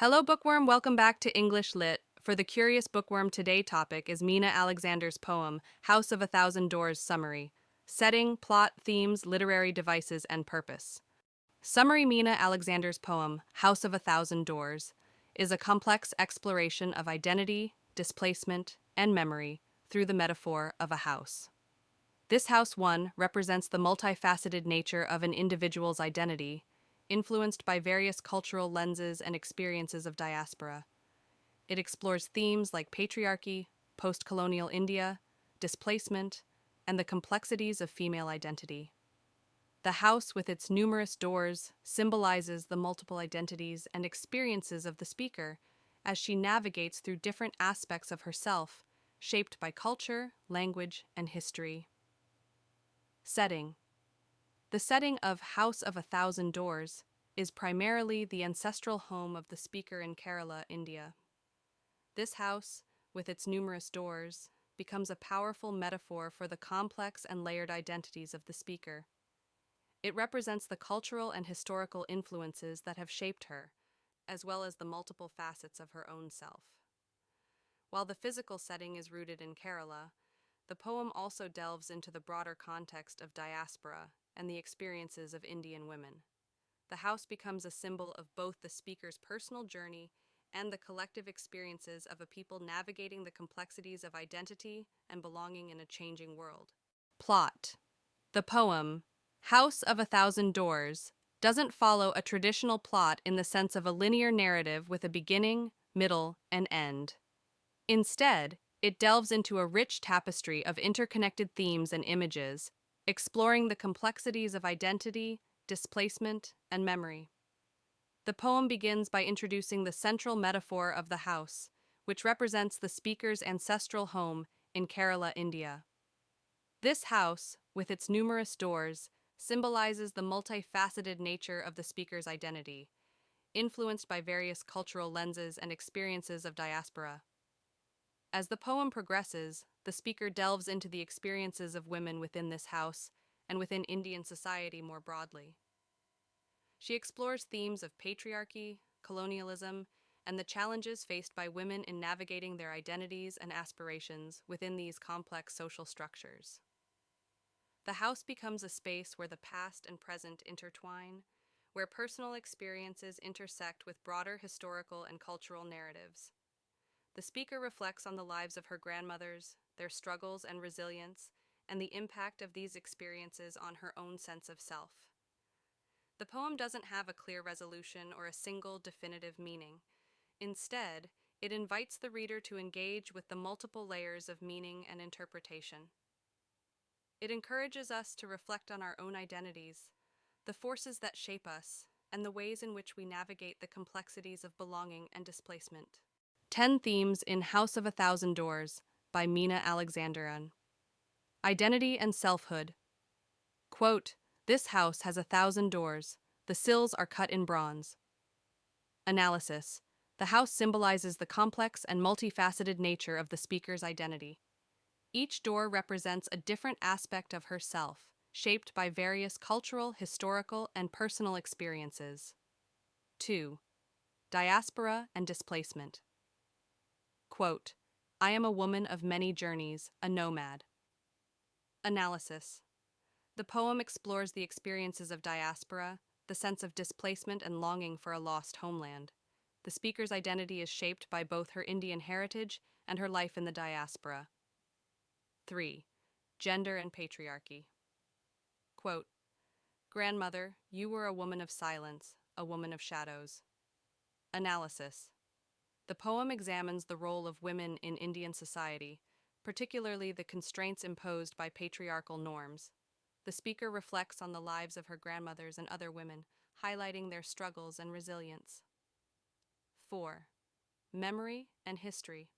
Hello, bookworm. Welcome back to English Lit. For the curious bookworm, today topic is Meena Alexander's poem, House of a Thousand Doors Summary. Setting, plot, themes, literary devices, and purpose. Summary: Meena Alexander's poem, House of a Thousand Doors, is a complex exploration of identity, displacement, and memory through the metaphor of a house. This house, one, represents the multifaceted nature of an individual's identity, influenced by various cultural lenses and experiences of diaspora. It explores themes like patriarchy, post-colonial India, displacement, and the complexities of female identity. The house, with its numerous doors, symbolizes the multiple identities and experiences of the speaker as she navigates through different aspects of herself, shaped by culture, language, and history. Setting. The setting of House of a Thousand Doors is primarily the ancestral home of the speaker in Kerala, India. This house, with its numerous doors, becomes a powerful metaphor for the complex and layered identities of the speaker. It represents the cultural and historical influences that have shaped her, as well as the multiple facets of her own self. While the physical setting is rooted in Kerala, the poem also delves into the broader context of diaspora and the experiences of Indian women. The house becomes a symbol of both the speaker's personal journey and the collective experiences of a people navigating the complexities of identity and belonging in a changing world. Plot. The poem, House of a Thousand Doors, doesn't follow a traditional plot in the sense of a linear narrative with a beginning, middle, and end. Instead, it delves into a rich tapestry of interconnected themes and images, exploring the complexities of identity, displacement, and memory. The poem begins by introducing the central metaphor of the house, which represents the speaker's ancestral home in Kerala, India. This house, with its numerous doors, symbolizes the multifaceted nature of the speaker's identity, influenced by various cultural lenses and experiences of diaspora. As the poem progresses, the speaker delves into the experiences of women within this house and within Indian society more broadly. She explores themes of patriarchy, colonialism, and the challenges faced by women in navigating their identities and aspirations within these complex social structures. The house becomes a space where the past and present intertwine, where personal experiences intersect with broader historical and cultural narratives. The speaker reflects on the lives of her grandmothers, their struggles and resilience, and the impact of these experiences on her own sense of self. The poem doesn't have a clear resolution or a single definitive meaning. Instead, it invites the reader to engage with the multiple layers of meaning and interpretation. It encourages us to reflect on our own identities, the forces that shape us, and the ways in which we navigate the complexities of belonging and displacement. 10 Themes in House of a Thousand Doors by Meena Alexander. Identity and Selfhood. Quote, "This house has 1,000 doors. The sills are cut in bronze." Analysis. The house symbolizes the complex and multifaceted nature of the speaker's identity. Each door represents a different aspect of herself, shaped by various cultural, historical, and personal experiences. 2. Diaspora and Displacement. Quote, "I am a woman of many journeys, a nomad." Analysis. The poem explores the experiences of diaspora, the sense of displacement and longing for a lost homeland. The speaker's identity is shaped by both her Indian heritage and her life in the diaspora. 3. Gender and Patriarchy. Quote, "Grandmother, you were a woman of silence, a woman of shadows." Analysis. The poem examines the role of women in Indian society, particularly the constraints imposed by patriarchal norms. The speaker reflects on the lives of her grandmothers and other women, highlighting their struggles and resilience. 4. Memory and History.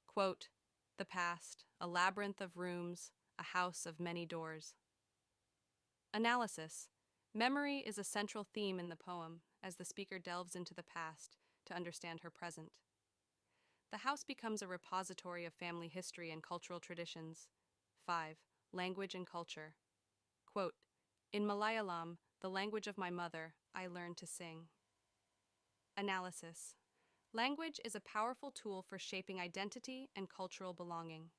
Quote, "The past, a labyrinth of rooms, a house of many doors." Analysis. Memory is a central theme in the poem as the speaker delves into the past to understand her present. The house becomes a repository of family history and cultural traditions. 5. Language and Culture. Quote, "In Malayalam, the language of my mother, I learned to sing." Analysis. Language is a powerful tool for shaping identity and cultural belonging.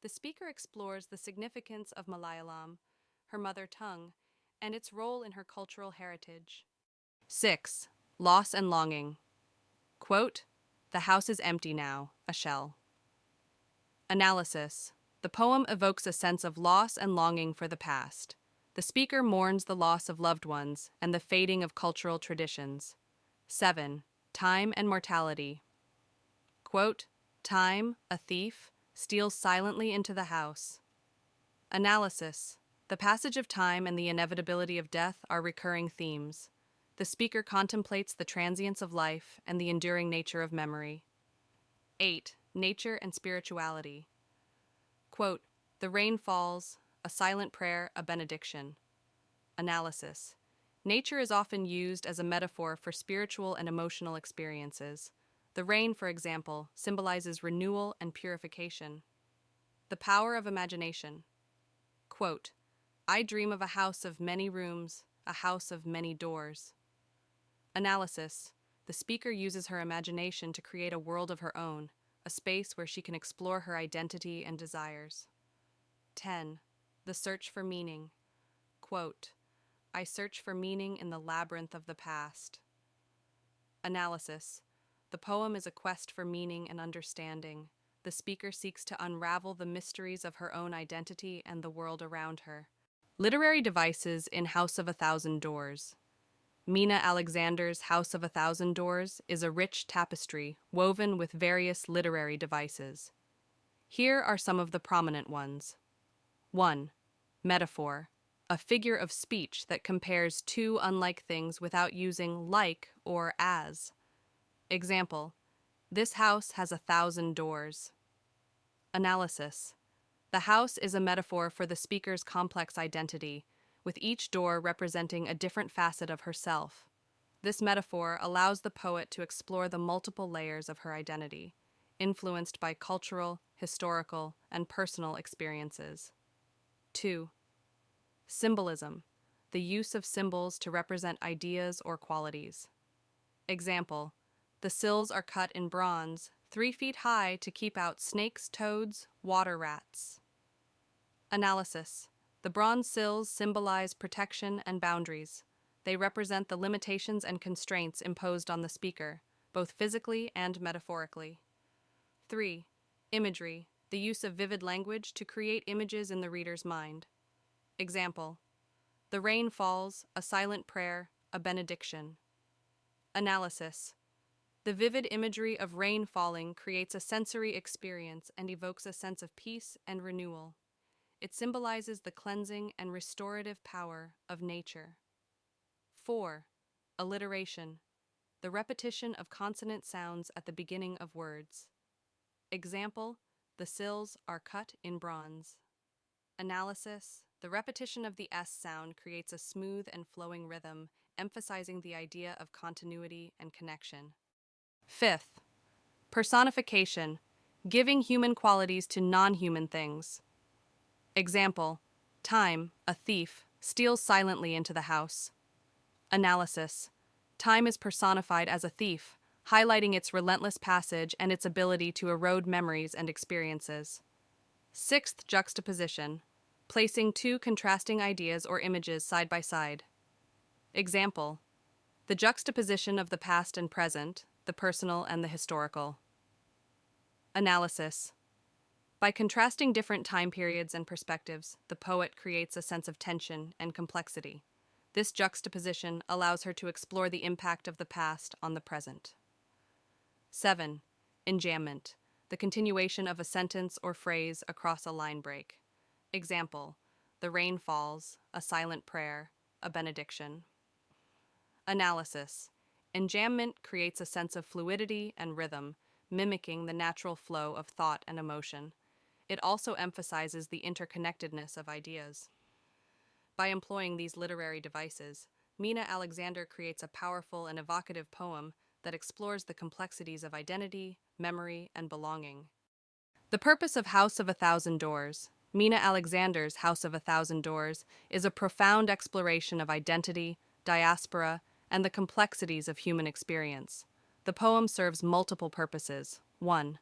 The speaker explores the significance of Malayalam, her mother tongue, and its role in her cultural heritage. 6. Loss and longing. Quote, "The house is empty now, a shell." Analysis. The poem evokes a sense of loss and longing for the past. The speaker mourns the loss of loved ones and the fading of cultural traditions. 7. Time and mortality. Quote, "Time, a thief, steals silently into the house." Analysis. The passage of time and the inevitability of death are recurring themes. The speaker contemplates the transience of life and the enduring nature of memory. 8. Nature and spirituality. Quote, "The rain falls, a silent prayer, a benediction." Analysis. Nature is often used as a metaphor for spiritual and emotional experiences. The rain, for example, symbolizes renewal and purification. The power of imagination. Quote, "I dream of a house of many rooms, a house of many doors." Analysis. The speaker uses her imagination to create a world of her own, a space where she can explore her identity and desires. 10. The search for meaning. Quote, "I search for meaning in the labyrinth of the past." Analysis. The poem is a quest for meaning and understanding. The speaker seeks to unravel the mysteries of her own identity and the world around her. Literary devices in House of a Thousand Doors. Meena Alexander's House of a Thousand Doors is a rich tapestry woven with various literary devices. Here are some of the prominent ones. 1. Metaphor, a figure of speech that compares two unlike things without using like or as. Example, "This house has 1,000 doors." Analysis. The house is a metaphor for the speaker's complex identity, with each door representing a different facet of herself. This metaphor allows the poet to explore the multiple layers of her identity, influenced by cultural, historical, and personal experiences. 2. Symbolism, the use of symbols to represent ideas or qualities. Example, "The sills are cut in bronze, 3 feet high to keep out snakes, toads, water rats." Analysis. The bronze sills symbolize protection and boundaries. They represent the limitations and constraints imposed on the speaker, both physically and metaphorically. 3. Imagery, the use of vivid language to create images in the reader's mind. Example, "The rain falls, a silent prayer, a benediction." Analysis. The vivid imagery of rain falling creates a sensory experience and evokes a sense of peace and renewal. It symbolizes the cleansing and restorative power of nature. 4. Alliteration, the repetition of consonant sounds at the beginning of words. Example, "The sills are cut in bronze." Analysis, the repetition of the S sound creates a smooth and flowing rhythm, emphasizing the idea of continuity and connection. 5th, personification, giving human qualities to non-human things. Example, "Time, a thief, steals silently into the house." Analysis, time is personified as a thief, highlighting its relentless passage and its ability to erode memories and experiences. 6th juxtaposition, placing two contrasting ideas or images side by side. Example, "The juxtaposition of the past and present, the personal and the historical." Analysis. By contrasting different time periods and perspectives, the poet creates a sense of tension and complexity. This juxtaposition allows her to explore the impact of the past on the present. 7. Enjambment, the continuation of a sentence or phrase across a line break. Example, "The rain falls, a silent prayer, a benediction." Analysis. Enjambment creates a sense of fluidity and rhythm, mimicking the natural flow of thought and emotion. It also emphasizes the interconnectedness of ideas. By employing these literary devices, Meena Alexander creates a powerful and evocative poem that explores the complexities of identity, memory, and belonging. The purpose of House of a Thousand Doors, Meena Alexander's House of a Thousand Doors, is a profound exploration of identity, diaspora, and the complexities of human experience. The poem serves multiple purposes. 1.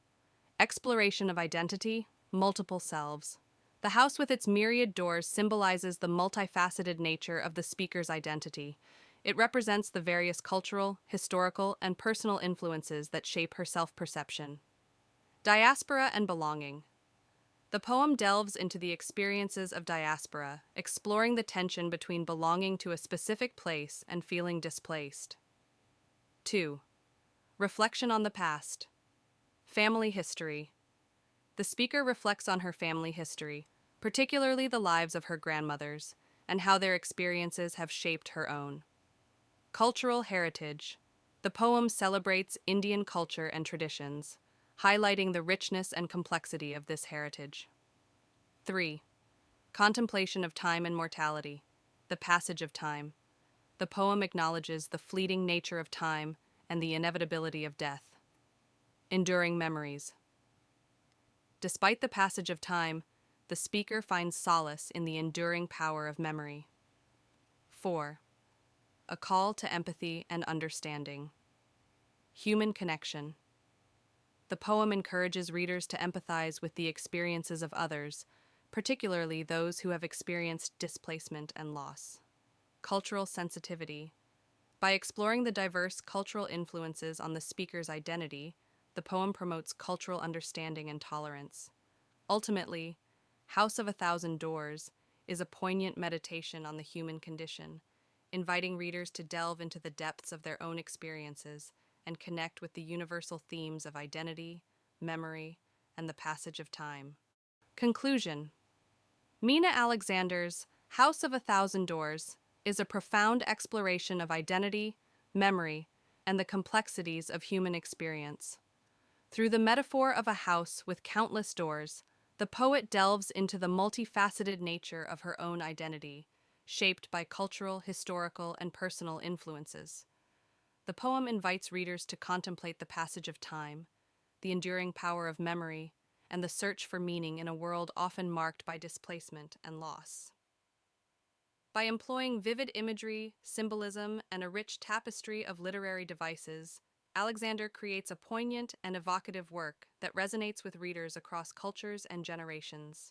Exploration of identity, multiple selves. The house with its myriad doors symbolizes the multifaceted nature of the speaker's identity. It represents the various cultural, historical, and personal influences that shape her self-perception. Diaspora and belonging. The poem delves into the experiences of diaspora, exploring the tension between belonging to a specific place and feeling displaced. 2. Reflection on the past. Family history. The speaker reflects on her family history, particularly the lives of her grandmothers, and how their experiences have shaped her own. Cultural heritage. The poem celebrates Indian culture and traditions, highlighting the richness and complexity of this heritage. 3. Contemplation of time and mortality. The passage of time. The poem acknowledges the fleeting nature of time and the inevitability of death. Enduring memories. Despite the passage of time, the speaker finds solace in the enduring power of memory. 4. A call to empathy and understanding. Human connection. The poem encourages readers to empathize with the experiences of others, particularly those who have experienced displacement and loss. Cultural sensitivity. By exploring the diverse cultural influences on the speaker's identity, the poem promotes cultural understanding and tolerance. Ultimately, House of a Thousand Doors is a poignant meditation on the human condition, inviting readers to delve into the depths of their own experiences and connect with the universal themes of identity, memory, and the passage of time. Conclusion. Meena Alexander's House of a Thousand Doors is a profound exploration of identity, memory, and the complexities of human experience. Through the metaphor of a house with countless doors, the poet delves into the multifaceted nature of her own identity, shaped by cultural, historical, and personal influences. The poem invites readers to contemplate the passage of time, the enduring power of memory, and the search for meaning in a world often marked by displacement and loss. By employing vivid imagery, symbolism, and a rich tapestry of literary devices, Alexander creates a poignant and evocative work that resonates with readers across cultures and generations.